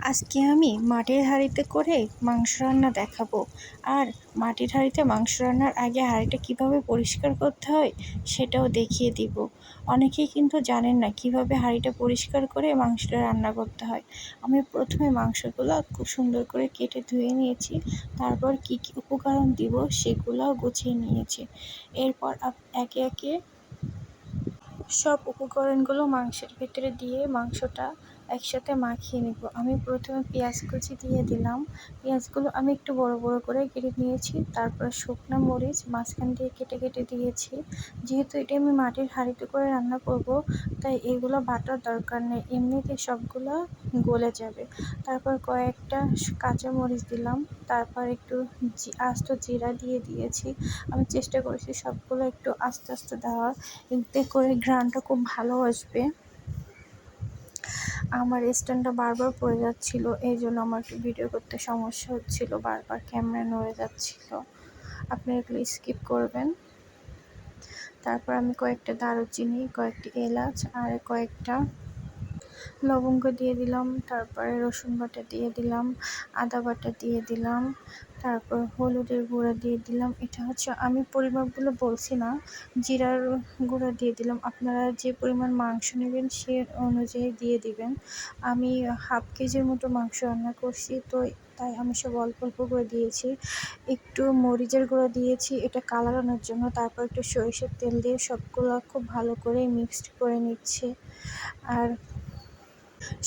আজকে আমি মাটির হাঁড়িতে করে মাংস রান্না দেখাবো। আর মাটির হাঁড়িতে মাংস রান্নার আগে হাঁড়িটা কিভাবে পরিষ্কার করতে হয় সেটাও দেখিয়ে দিব। অনেকেই কিন্তু জানেন না কিভাবে হাঁড়িটা পরিষ্কার করে মাংসটা রান্না করতে হয়। আমি প্রথমে মাংসগুলো খুব সুন্দর করে কেটে ধুয়ে নিয়েছি, তারপর কি কি উপকরণ দিব সেগুলোও গুছিয়ে নিয়েছি। এরপর একে একে সব উপকরণগুলো মাংসের ভিতরে দিয়ে মাংসটা একসাথে মাখিয়ে নেব। আমি প্রথমে পেঁয়াজ কুচি দিয়ে দিলাম। পেঁয়াজগুলো আমি একটু বড় বড় করে কেটে নিয়েছি। তারপর শুকনো মরিচ মাঝখান দিয়ে কেটে কেটে দিয়েছি। যেহেতু এটা আমি মাটির হাঁড়িতে করে রান্না করব, তাই এগুলো বাটার দরকার নেই, এমনিতে সবগুলো গলে যাবে। তারপর কয়েকটা কাঁচা মরিচ দিলাম, তারপর একটু আস্ত জিরা দিয়ে দিয়েছি। আমি চেষ্টা করেছি সবগুলো একটু আস্তে আস্তে দেওয়ার, এতে করে ঘ্রাণটা খুব ভালো আসবে। আমার স্ট্যান্ডটা বারবার পড়ে যাচ্ছিল, এই জন্য আমার একটু ভিডিও করতে সমস্যা হচ্ছিল, বারবার ক্যামেরা নড়ে যাচ্ছিল। আপনারা এগুলো স্কিপ করবেন। তারপর আমি কয়েকটা দারুচিনি, কয়েকটি এলাচ আর কয়েকটা লবঙ্গ দিয়ে দিলাম। তারপরে রসুন বাটা দিয়ে দিলাম, আদা বাটা দিয়ে দিলাম, তারপর হলুদের গুঁড়া দিয়ে দিলাম। এটা হচ্ছে আমি পরিমাপগুলো বলছি না, জিরার গুঁড়া দিয়ে দিলাম। আপনারা যে পরিমাণ মাংস নেবেন সে অনুযায়ী দিয়ে দিবেন। আমি হাফ কেজির মতো মাংস রান্না করছি, তো তাই আমি সব অল্প অল্প করে দিয়েছি। একটু মরিচের গুঁড়ো দিয়েছি এটা কালার আনার জন্য। তারপর একটু সরিষার তেল দিয়ে সবগুলো খুব ভালো করে মিক্সড করে নিচ্ছি। আর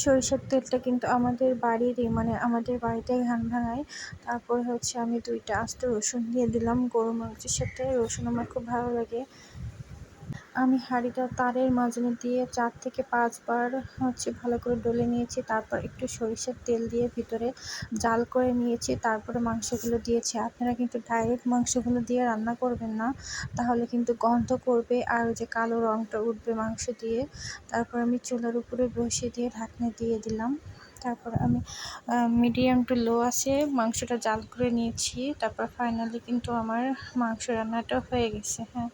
সরিষার তেলটা কিন্তু আমাদের বাড়িরই, মানে আমাদের বাড়িতেই ঘান ভাঙায়। তারপর হচ্ছে আমি 2টা আস্ত রসুন দিয়ে দিলাম। গরু মাংসের সাথে রসুন আমার খুব ভালো লাগে। আমি হাঁড়িটা তারের মাজনি দিয়ে 4 থেকে 5 বার হচ্ছে ভালো করে ডলে নিয়েছি। তারপর একটু সরিষার তেল দিয়ে ভিতরে জাল করে নিয়েছি, তারপরে মাংসগুলো দিয়েছি। আপনারা কিন্তু ডাইরেক্ট মাংসগুলো দিয়ে রান্না করবেন না, তাহলে কিন্তু গন্ধ করবে আর ওই যে কালো রঙটা উঠবে মাংস দিয়ে। তারপর আমি চুলার উপরে বসিয়ে দিয়ে ঢাকনা দিয়ে দিলাম। তারপর আমি মিডিয়াম টু লো আছে মাংসটা জাল করে নিয়েছি। তারপর ফাইনালি কিন্তু আমার মাংস রান্নাটা হয়ে গেছে। হ্যাঁ,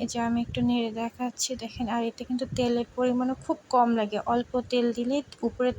এই যে আমি একটু নেড়ে দেখাচ্ছি, দেখেন। আর এতে কিন্তু তেলের পরিমাণও খুব কম লাগে, অল্প তেল দিলে উপরে